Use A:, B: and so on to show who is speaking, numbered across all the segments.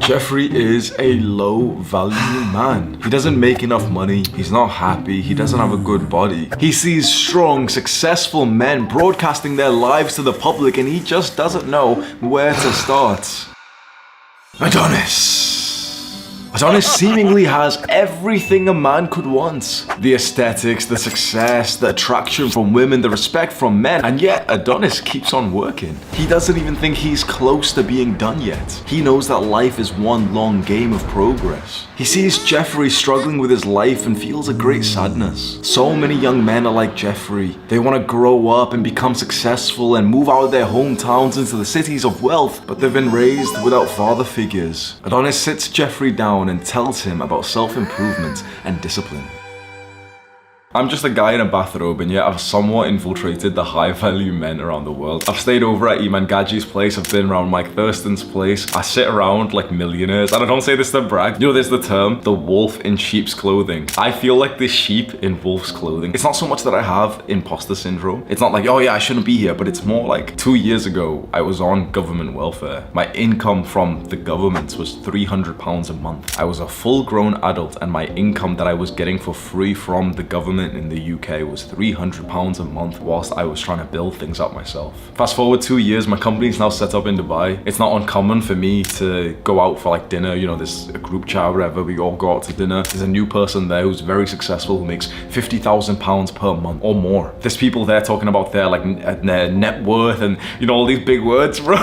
A: Jeffrey is a low value man. He doesn't make enough money, he's not happy, he doesn't have a good body. He sees strong, successful men broadcasting their lives to the public and he just doesn't know where to start. Adonis seemingly has everything a man could want. The aesthetics, the success, the attraction from women, the respect from men, and yet Adonis keeps on working. He doesn't even think he's close to being done yet. He knows that life is one long game of progress. He sees Jeffrey struggling with his life and feels a great sadness. So many young men are like Jeffrey. They want to grow up and become successful and move out of their hometowns into the cities of wealth, but they've been raised without father figures. Adonis sits Jeffrey down and tells him about self-improvement and discipline. I'm just a guy in a bathrobe and yet I've somewhat infiltrated the high-value men around the world. I've stayed over at Gaji's place, I've been around Mike Thurston's place. I sit around like millionaires, and I don't say this to brag. You know, there's the term, the wolf in sheep's clothing. I feel like the sheep in wolf's clothing. It's not so much that I have imposter syndrome. It's not like, oh yeah, I shouldn't be here, but it's more like 2 years ago, I was on government welfare. My income from the government was £300 a month. I was a full-grown adult and my income that I was getting for free from the government in the UK was £300 a month whilst I was trying to build things up myself. Fast forward 2 years, my company's now set up in Dubai. It's not uncommon for me to go out for like dinner, you know, there's a group chat or whatever, we all go out to dinner. There's a new person there who's very successful who makes £50,000 per month or more. There's people there talking about their net worth and, you know, all these big words, bro.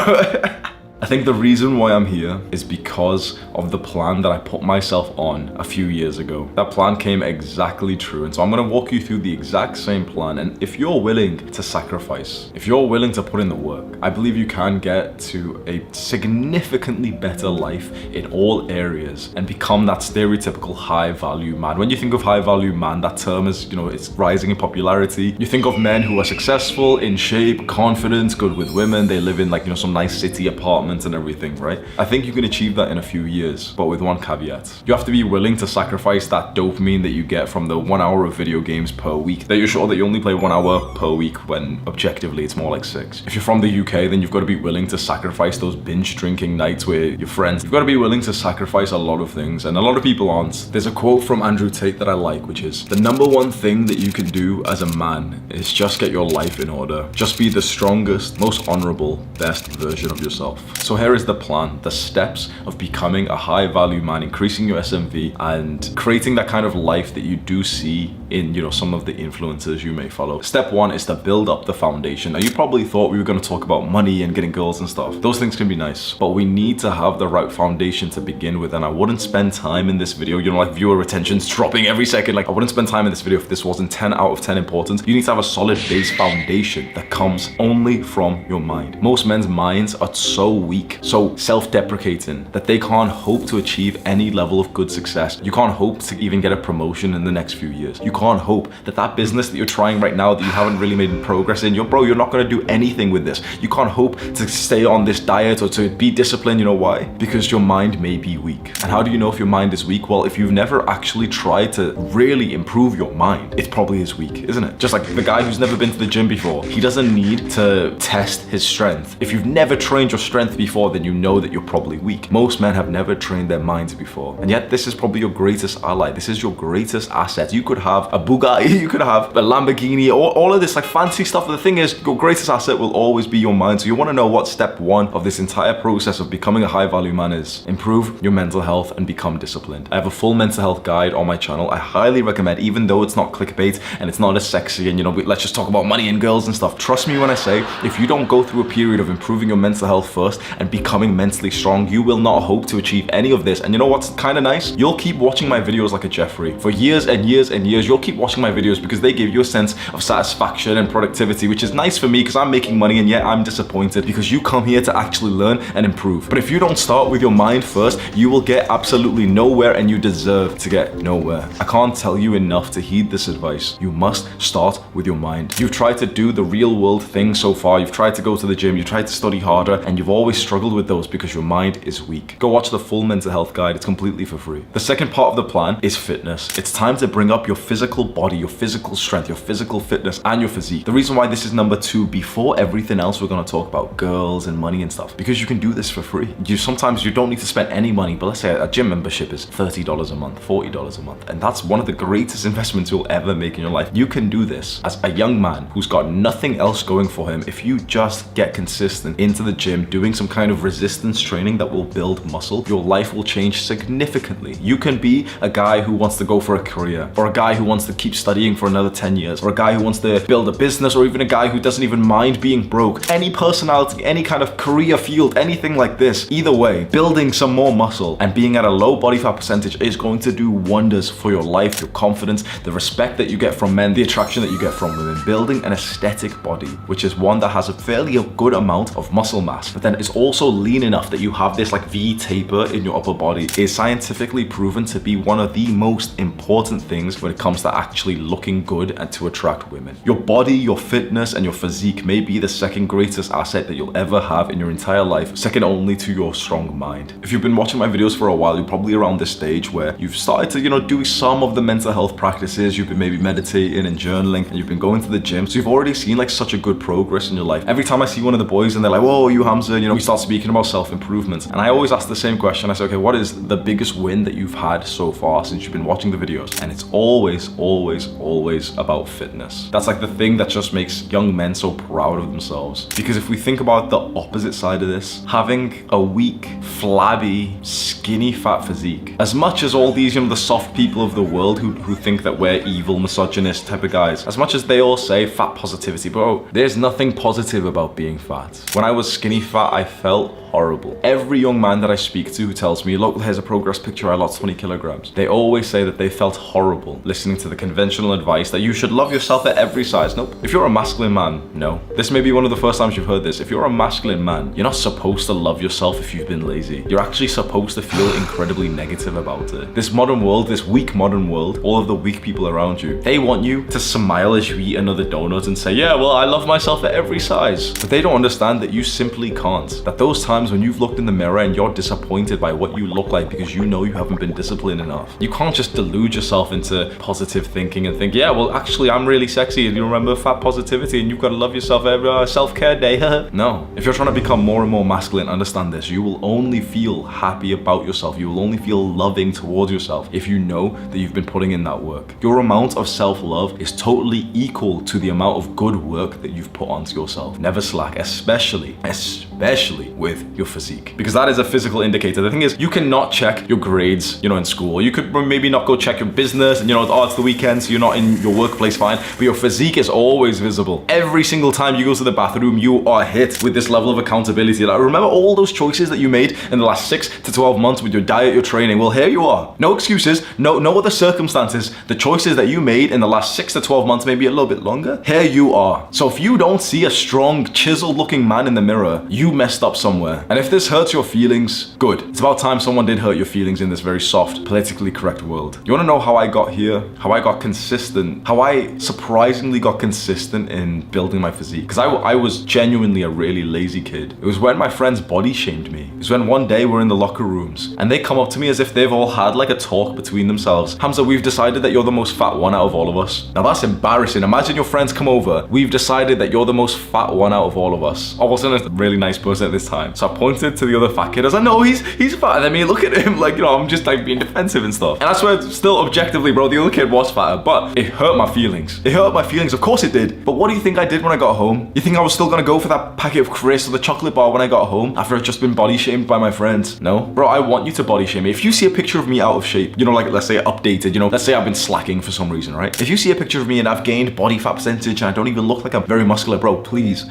A: I think the reason why I'm here is because of the plan that I put myself on a few years ago. That plan came exactly true, and so I'm gonna walk you through the exact same plan. And if you're willing to sacrifice, if you're willing to put in the work, I believe you can get to a significantly better life in all areas and become that stereotypical high value man. When you think of high value man, that term is, you know, it's rising in popularity. You think of men who are successful, in shape, confident, good with women, they live in like, you know, some nice city apartment and everything, right? I think you can achieve that in a few years, but with one caveat. You have to be willing to sacrifice that dopamine that you get from the 1 hour of video games per week, that you're sure that you only play 1 hour per week when objectively it's more like 6. If you're from the UK, then you've got to be willing to sacrifice those binge drinking nights with your friends. You've got to be willing to sacrifice a lot of things, and a lot of people aren't. There's a quote from Andrew Tate that I like, which is, the number one thing that you can do as a man is just get your life in order. Just be the strongest, most honorable, best version of yourself. So here is the plan, the steps of becoming a high value man, increasing your SMV and creating that kind of life that you do see in, you know, some of the influencers you may follow. Step 1 is to build up the foundation. Now you probably thought we were going to talk about money and getting girls and stuff. Those things can be nice, but we need to have the right foundation to begin with. And I wouldn't spend time in this video, you know, like viewer retention's dropping every second. Like I wouldn't spend time in this video if this wasn't 10 out of 10 important. You need to have a solid base foundation that comes only from your mind. Most men's minds are so weak, so self-deprecating, that they can't hope to achieve any level of good success. You can't hope to even get a promotion in the next few years. You can't hope that that business that you're trying right now that you haven't really made progress in, you're not going to do anything with this. You can't hope to stay on this diet or to be disciplined. You know why? Because your mind may be weak. And how do you know if your mind is weak? Well, if you've never actually tried to really improve your mind, it probably is weak, isn't it? Just like the guy who's never been to the gym before, he doesn't need to test his strength. If you've never trained your strength before, then you know that you're probably weak. Most men have never trained their minds before. And yet this is probably your greatest ally. This is your greatest asset. You could have a Bugatti, you could have a Lamborghini, all of this like fancy stuff. But the thing is, your greatest asset will always be your mind. So you want to know what step 1 of this entire process of becoming a high value man is. Improve your mental health and become disciplined. I have a full mental health guide on my channel. I highly recommend, even though it's not clickbait and it's not as sexy and, you know, let's just talk about money and girls and stuff. Trust me when I say, if you don't go through a period of improving your mental health first and becoming mentally strong, you will not hope to achieve any of this. And you know what's kind of nice? You'll keep watching my videos like a Jeffrey for years and years and years. You'll keep watching my videos because they give you a sense of satisfaction and productivity, which is nice for me because I'm making money, and yet I'm disappointed because you come here to actually learn and improve. But if you don't start with your mind first, you will get absolutely nowhere, and you deserve to get nowhere. I can't tell you enough to heed this advice. You must start with your mind. You've tried to do the real world thing so far. You've tried to go to the gym, you've tried to study harder, and you've always struggled with those because your mind is weak. Go watch the full mental health guide. It's completely for free. The second part of the plan is fitness. It's time to bring up your physical physical body, your physical strength, your physical fitness, and your physique. The reason why this is number 2 before everything else we're gonna talk about, girls and money and stuff, because you can do this for free. Sometimes you don't need to spend any money, but let's say a gym membership is $30 a month, $40 a month, and that's one of the greatest investments you'll ever make in your life. You can do this as a young man who's got nothing else going for him. If you just get consistent into the gym, doing some kind of resistance training that will build muscle, your life will change significantly. You can be a guy who wants to go for a career, or a guy who wants to keep studying for another 10 years, or a guy who wants to build a business, or even a guy who doesn't even mind being broke. Any personality, any kind of career field, anything like this. Either way, building some more muscle and being at a low body fat percentage is going to do wonders for your life, your confidence, the respect that you get from men, the attraction that you get from women. Building an aesthetic body, which is one that has a fairly good amount of muscle mass, but then it's also lean enough that you have this like V taper in your upper body, is scientifically proven to be one of the most important things when it comes to actually looking good and to attract women. Your body, your fitness, and your physique may be the second greatest asset that you'll ever have in your entire life, second only to your strong mind. If you've been watching my videos for a while, you're probably around this stage where you've started to, do some of the mental health practices, you've been maybe meditating and journaling, and you've been going to the gym, so you've already seen like such a good progress in your life. Every time I see one of the boys and they're like, whoa, you Hamza, we start speaking about self-improvement, and I always ask the same question. I say, okay, what is the biggest win that you've had so far since you've been watching the videos? And it's always about fitness. That's like the thing that just makes young men so proud of themselves. Because if we think about the opposite side of this, having a weak, flabby, skinny, fat physique, as much as all these, the soft people of the world who think that we're evil, misogynist type of guys, as much as they all say fat positivity, bro, there's nothing positive about being fat. When I was skinny fat, I felt horrible. Every young man that I speak to who tells me, look, here's a progress picture, I lost 20 kilograms. They always say that they felt horrible listening to the conventional advice that you should love yourself at every size. Nope. If you're a masculine man, no. This may be one of the first times you've heard this. If you're a masculine man, you're not supposed to love yourself if you've been lazy. You're actually supposed to feel incredibly negative about it. This modern world, this weak modern world, all of the weak people around you, they want you to smile as you eat another donut and say, yeah, well, I love myself at every size. But they don't understand that you simply can't. That those times when you've looked in the mirror and you're disappointed by what you look like because you know you haven't been disciplined enough, you can't just delude yourself into positive thinking and think, yeah, well, actually, I'm really sexy. You remember fat positivity and you've got to love yourself every self-care day. No. If you're trying to become more and more masculine, understand this. You will only feel happy about yourself. You will only feel loving towards yourself if you know that you've been putting in that work. Your amount of self-love is totally equal to the amount of good work that you've put onto yourself. Never slack, especially with your physique, because that is a physical indicator. The thing is, you cannot check your grades, in school. You could maybe not go check your business and, it's the weekend, so you're not in your workplace, fine, but your physique is always visible. Every single time you go to the bathroom, you are hit with this level of accountability. Like, remember all those choices that you made in the last 6 to 12 months with your diet, your training? Well, here you are. No excuses, no other circumstances. The choices that you made in the last 6 to 12 months, maybe a little bit longer, here you are. So if you don't see a strong, chiseled looking man in the mirror, you messed up somewhere. And if this hurts your feelings, good. It's about time someone did hurt your feelings in this very soft, politically correct world. You wanna know how I got here? How I got consistent? How I surprisingly got consistent in building my physique? Because I was genuinely a really lazy kid. It was when my friends body shamed me. It was when one day we're in the locker rooms and they come up to me as if they've all had like a talk between themselves. Hamza, we've decided that you're the most fat one out of all of us. Now that's embarrassing. Imagine your friends come over. We've decided that you're the most fat one out of all of us. I wasn't a really nice person at this time. So I pointed to the other fat kid. I was like, no, he's fat. And then me look at him like, I'm just like being defensive and stuff. And I swear, still objectively, bro, the other kid was fatter, but it hurt my feelings. It hurt my feelings. Of course it did. But what do you think I did when I got home? You think I was still gonna go for that packet of crisps or the chocolate bar when I got home after I'd just been body shamed by my friends? No. Bro, I want you to body shame me. If you see a picture of me out of shape, like let's say updated, let's say I've been slacking for some reason, right? If you see a picture of me and I've gained body fat percentage and I don't even look like I'm very muscular, bro, please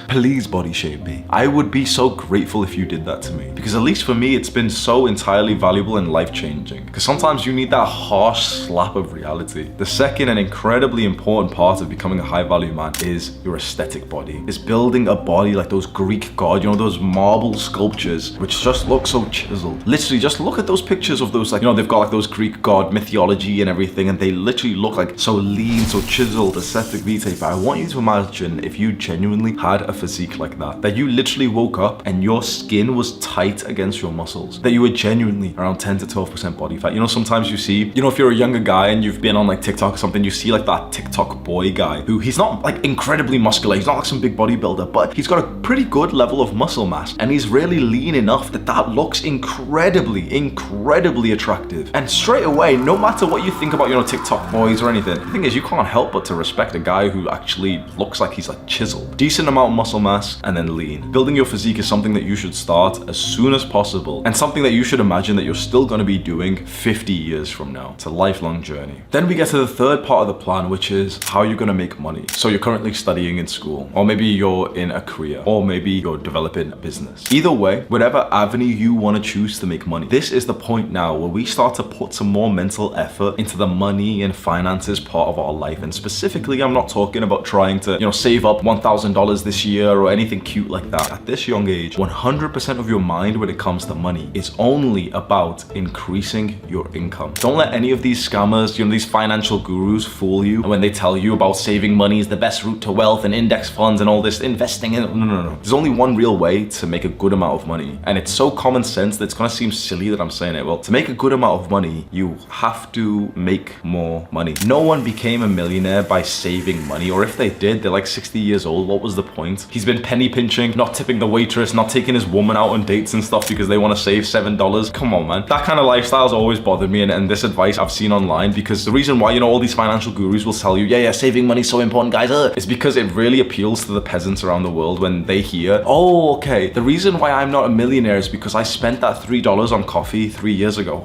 A: body shame me. I would be so grateful if you did that to me. Because at least for me, it's been so entirely valuable and life-changing. Because sometimes you need that harsh slap of reality. The second and incredibly important part of becoming a high-value man is your aesthetic body. It's building a body like those Greek gods, those marble sculptures, which just look so chiseled. Literally, just look at those pictures of those, they've got like those Greek god mythology and everything, and they literally look like so lean, so chiseled, aesthetic V-tape. I want you to imagine if you genuinely had a physique like that you literally woke up up and your skin was tight against your muscles, that you were genuinely around 10 to 12% body fat. You know, sometimes you see, you know, if you're a younger guy and you've been on like TikTok or something, you see like that TikTok boy guy who he's not like incredibly muscular, he's not like some big bodybuilder, but he's got a pretty good level of muscle mass and he's really lean enough that looks incredibly attractive. And straight away, no matter what you think about, you know, TikTok boys or anything, the thing is you can't help but to respect a guy who actually looks like he's like chiseled. Decent amount of muscle mass and then lean. Building your physique is something that you should start as soon as possible and something that you should imagine that you're still going to be doing 50 years from now. It's a lifelong journey. Then we get to the third part of the plan, which is how you're going to make money. So you're currently studying in school, or maybe you're in a career, or maybe you're developing a business. Either way, whatever avenue you want to choose to make money, this is the point now where we start to put some more mental effort into the money and finances part of our life. And specifically, I'm not talking about trying to, you know, save up $1,000 this year or anything cute like that. At this young age, 100% of your mind when it comes to money is only about increasing your income. Don't let any of these scammers, you know, these financial gurus fool you when they tell you about saving money is the best route to wealth and index funds and all this investing in. No. There's only one real way to make a good amount of money. And it's so common sense that it's gonna seem silly that I'm saying it. Well, to make a good amount of money, you have to make more money. No one became a millionaire by saving money, or if they did, they're like 60 years old. What was the point? He's been penny pinching, not tipping the waitress, not taking his woman out on dates and stuff because they want to save $7. Come on, man. That kind of lifestyle's always bothered me, and this advice I've seen online, because the reason why, you know, all these financial gurus will tell you, yeah, saving money's so important, guys, it's because it really appeals to the peasants around the world when they hear, oh, okay, the reason why I'm not a millionaire is because I spent that $3 on coffee 3 years ago.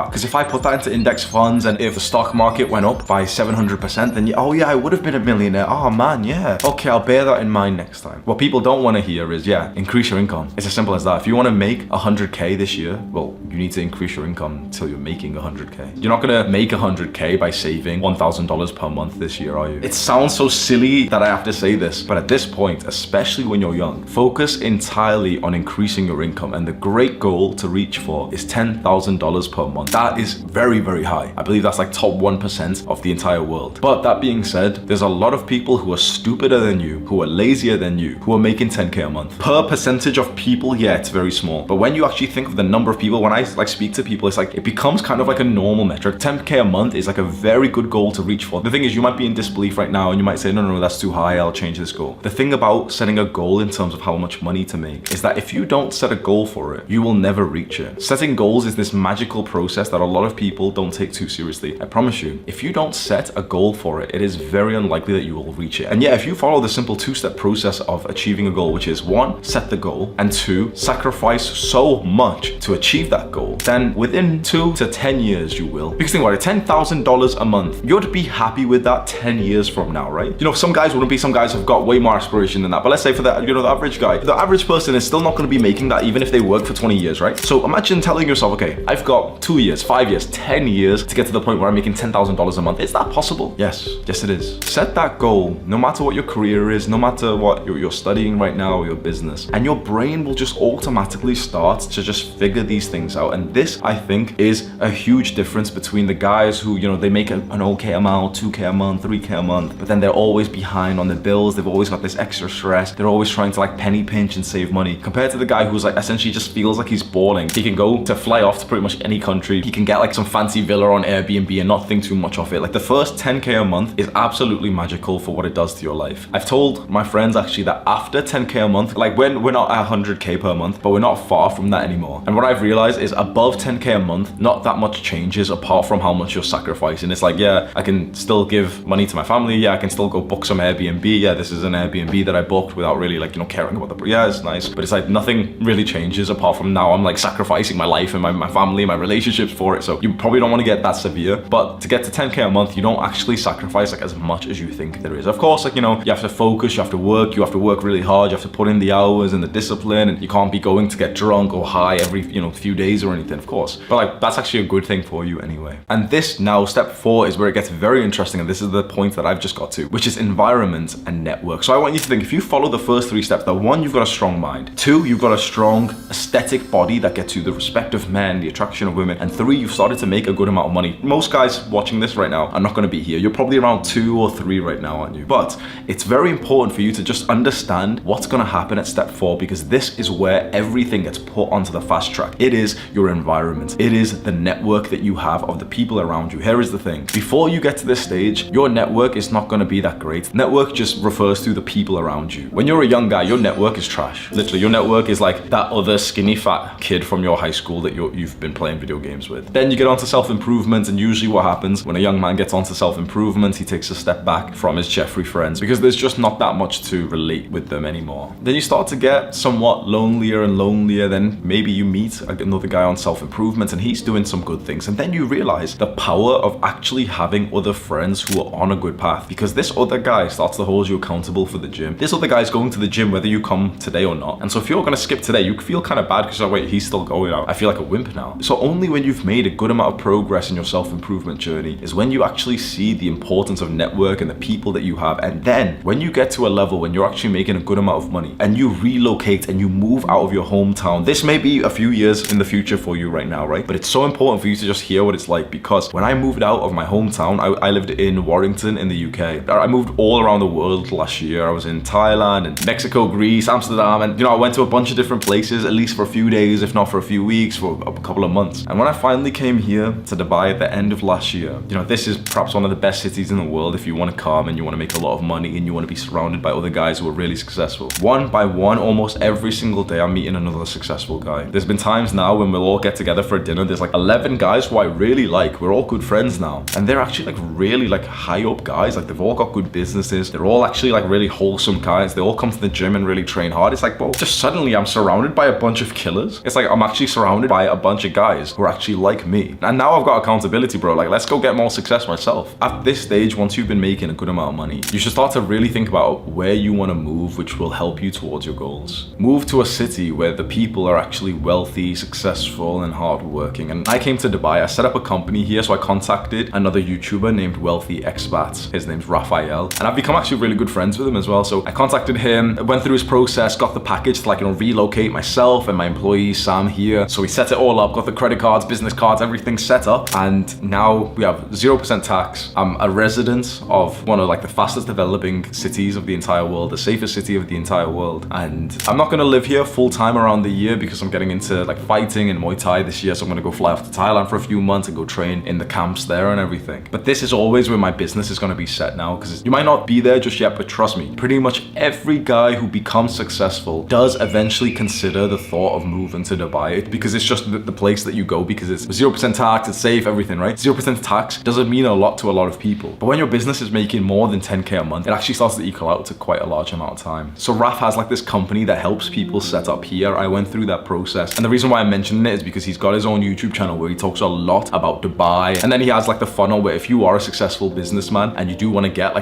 A: Because if I put that into index funds and if the stock market went up by 700%, then oh yeah, I would have been a millionaire. Oh man, yeah. Okay, I'll bear that in mind next time. What people don't want to hear is, yeah, increase your income. It's as simple as that. If you want to make 100K this year, well, you need to increase your income until you're making 100K. You're not going to make 100K by saving $1,000 per month this year, are you? It sounds so silly that I have to say this, but at this point, especially when you're young, focus entirely on increasing your income. And the great goal to reach for is $10,000 per month. That is very, very high. I believe that's like top 1% of the entire world. But that being said, there's a lot of people who are stupider than you, who are lazier than you, who are making 10K a month. Per percentage of people, yeah, it's very small. But when you actually think of the number of people, when I like speak to people, it's like, it becomes kind of like a normal metric. 10K a month is like a very good goal to reach for. The thing is, you might be in disbelief right now and you might say, no, that's too high, I'll change this goal. The thing about setting a goal in terms of how much money to make is that if you don't set a goal for it, you will never reach it. Setting goals is this magical process that a lot of people don't take too seriously. I promise you, if you don't set a goal for it, it is very unlikely that you will reach it. And yeah, if you follow the simple two-step process of achieving a goal, which is 1, set the goal, and 2, sacrifice so much to achieve that goal, then within 2 to 10 years you will. Because think about it, $10,000 a month, you'd be happy with that 10 years from now, right? You know, some guys wouldn't be, some guys have got way more aspiration than that. But let's say for the, you know, the average guy, the average person is still not going to be making that even if they work for 20 years, right? So imagine telling yourself, okay, I've got 2 years, 5 years, 10 years to get to the point where I'm making $10,000 a month. Is that possible? Yes it is. Set that goal, no matter what your career is, no matter what you're studying right now or your business, and your brain will just automatically start to just figure these things out. And this, I think, is a huge difference between the guys who, you know, they make an okay amount, 2K a month, 3K a month, but then they're always behind on the bills. They've always got this extra stress. They're always trying to like penny pinch and save money, compared to the guy who's like essentially just feels like he's balling. He can go to fly off to pretty much any country. He can get like some fancy villa on Airbnb and not think too much of it. Like the first 10K a month is absolutely magical for what it does to your life. I've told my friends actually that after 10K a month, like when we're not at 100K per month, but we're not far from that anymore. And what I've realized is above 10K a month, not that much changes apart from how much you're sacrificing. It's like, yeah, I can still give money to my family. Yeah, I can still go book some Airbnb. Yeah, this is an Airbnb that I booked without really like, you know, caring about the, yeah, it's nice. But it's like nothing really changes apart from now I'm like sacrificing my life and my family, my relationships for it. So you probably don't want to get that severe, but to get to 10K a month, you don't actually sacrifice like as much as you think there is. Of course, like, you know, you have to focus, you have to work really hard, you have to put in the hours and the discipline, and you can't be going to get drunk or high every, you know, few days or anything, of course. But like, that's actually a good thing for you anyway. And this now, step 4, is where it gets very interesting. And this is the point that I've just got to, which is environment and network. So I want you to think, if you follow the first 3 steps, that 1, you've got a strong mind. 2, you've got a strong aesthetic body that gets you the respect of men, the attraction of women. And 3, you've started to make a good amount of money. Most guys watching this right now are not going to be here. You're probably around 2 or 3 right now, aren't you? But it's very important for you to just understand what's going to happen at step for, because this is where everything gets put onto the fast track. It is your environment. It is the network that you have of the people around you. Here is the thing. Before you get to this stage, your network is not going to be that great. Network just refers to the people around you. When you're a young guy, your network is trash. Literally, your network is like that other skinny fat kid from your high school that you've been playing video games with. Then you get onto self-improvement, and usually what happens when a young man gets onto self-improvement, he takes a step back from his Jeffrey friends because there's just not that much to relate with them anymore. Then you start to get somewhat lonelier and lonelier. Then maybe you meet another guy on self-improvement and he's doing some good things, and then you realize the power of actually having other friends who are on a good path, because this other guy starts to hold you accountable for the gym. This other guy's going to the gym whether you come today or not, and so if you're going to skip today, you feel kind of bad because, oh wait, he's still going out. I feel like a wimp now. So only when you've made a good amount of progress in your self-improvement journey is when you actually see the importance of network and the people that you have. And then when you get to a level when you're actually making a good amount of money and you relocate and you move out of your hometown, this may be a few years in the future for you right now, right? But it's so important for you to just hear what it's like, because when I moved out of my hometown, I lived in Warrington in the UK. I moved all around the world last year. I was in Thailand and Mexico, Greece, Amsterdam, and I went to a bunch of different places, at least for a few days, if not for a few weeks, for a couple of months. And when I finally came here to Dubai at the end of last year, this is perhaps one of the best cities in the world if you want to come and you want to make a lot of money and you want to be surrounded by other guys who are really successful. One by one, almost every single day, I'm meeting another successful guy. There's been times now when we'll all get together for dinner. There's like 11 guys who I really like. We're all good friends now. And they're actually like really like high up guys. Like they've all got good businesses. They're all actually like really wholesome guys. They all come to the gym and really train hard. It's like, bro, just suddenly I'm surrounded by a bunch of killers. It's like I'm actually surrounded by a bunch of guys who are actually like me. And now I've got accountability, bro. Like, let's go get more success myself. At this stage, once you've been making a good amount of money, you should start to really think about where you want to move, which will help you towards your goals. Move to a city where the people are actually wealthy, successful, and hardworking. And I came to Dubai. I set up a company here, so I contacted another YouTuber named Wealthy Expats. His name's Raphael, and I've become actually really good friends with him as well. So I contacted him, went through his process, got the package to relocate myself and my employee Sam here. So we set it all up, got the credit cards, business cards, everything set up, and now we have 0% tax. I'm a resident of one of the fastest developing cities of the entire world, the safest city of the entire world. And I'm not gonna live here full time around the year because I'm getting into fighting and Muay Thai this year. So I'm gonna go fly off to Thailand for a few months and go train in the camps there and everything. But this is always where my business is gonna be set now, because you might not be there just yet, but trust me, pretty much every guy who becomes successful does eventually consider the thought of moving to Dubai, because it's just the place that you go, because it's 0% tax, it's safe, everything, right? 0% tax doesn't mean a lot to a lot of people. But when your business is making more than 10K a month, it actually starts to equal out to quite a large amount of time. So Raf has this company that helps people set up here. I went through that process. And the reason why I'm mentioning it is because he's got his own YouTube channel where he talks a lot about Dubai. And then he has the funnel where if you are a successful businessman and you do want to get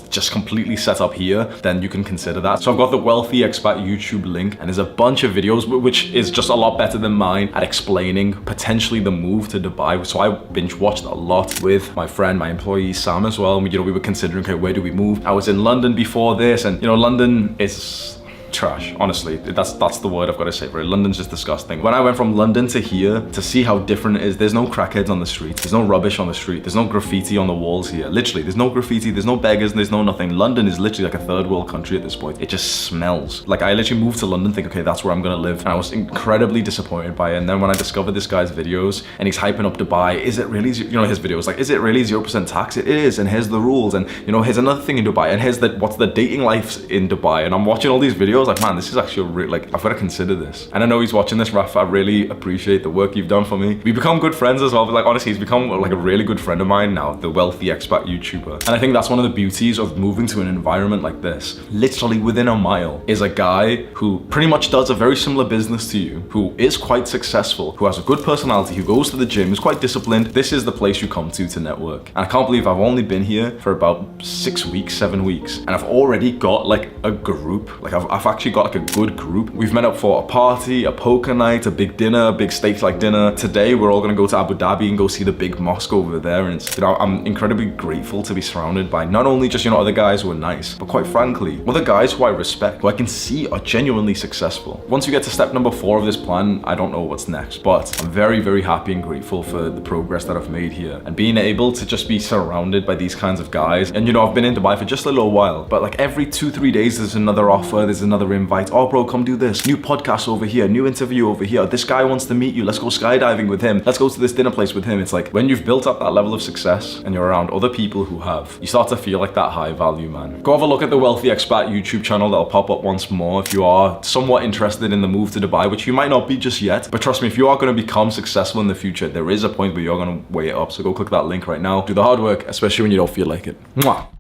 A: just completely set up here, then you can consider that. So I've got the Wealthy Expat YouTube link, and there's a bunch of videos which is just a lot better than mine at explaining potentially the move to Dubai. So I binge watched a lot with my friend, my employee Sam as well. And we were considering, okay, where do we move? I was in London before this, and London is trash, honestly. That's the word I've got to say for it. London's just disgusting. When I went from London to here to see how different it is, there's no crackheads on the street, there's no rubbish on the street, there's no graffiti on the walls here. Literally, there's no graffiti, there's no beggars, there's no nothing. London is literally like a third world country at this point. It just smells. I literally moved to London thinking, okay, that's where I'm gonna live, and I was incredibly disappointed by it. And then when I discovered this guy's videos and he's hyping up Dubai, is it really, his videos, is it really 0% tax? It is, and here's the rules, and here's another thing in Dubai, and here's what's the dating life in Dubai. And I'm watching all these videos man, this is actually I've got to consider this. And I know he's watching this, Raf. I really appreciate the work you've done for me. We've become good friends as well, but honestly, he's become a really good friend of mine now, the Wealthy Expat YouTuber. And I think that's one of the beauties of moving to an environment like this. Literally within a mile is a guy who pretty much does a very similar business to you, who is quite successful, who has a good personality, who goes to the gym, who's quite disciplined. This is the place you come to network. And I can't believe I've only been here for about 6 weeks, 7 weeks, and I've already got a group. I've actually got a good group. We've met up for a party, a poker night, a big dinner, a big steak dinner. Today we're all gonna go to Abu Dhabi and go see the big mosque over there. And it's, I'm incredibly grateful to be surrounded by not only just other guys who are nice, but quite frankly other guys who I respect, who I can see are genuinely successful. Once you get to step number 4 of this plan, I don't know what's next, but I'm very, very happy and grateful for the progress that I've made here, and being able to just be surrounded by these kinds of guys. And I've been in Dubai for just a little while, but every 2-3 days there's another offer, there's another another invite. Oh bro, come do this. New podcast over here, new interview over here. This guy wants to meet you. Let's go skydiving with him. Let's go to this dinner place with him. It's like when you've built up that level of success and you're around other people who have, you start to feel like that high value man. Go have a look at the Wealthy Expat YouTube channel. That'll pop up once more if you are somewhat interested in the move to Dubai, which you might not be just yet. But trust me, if you are going to become successful in the future, there is a point where you're going to weigh it up. So go click that link right now. Do the hard work, especially when you don't feel like it. Mwah.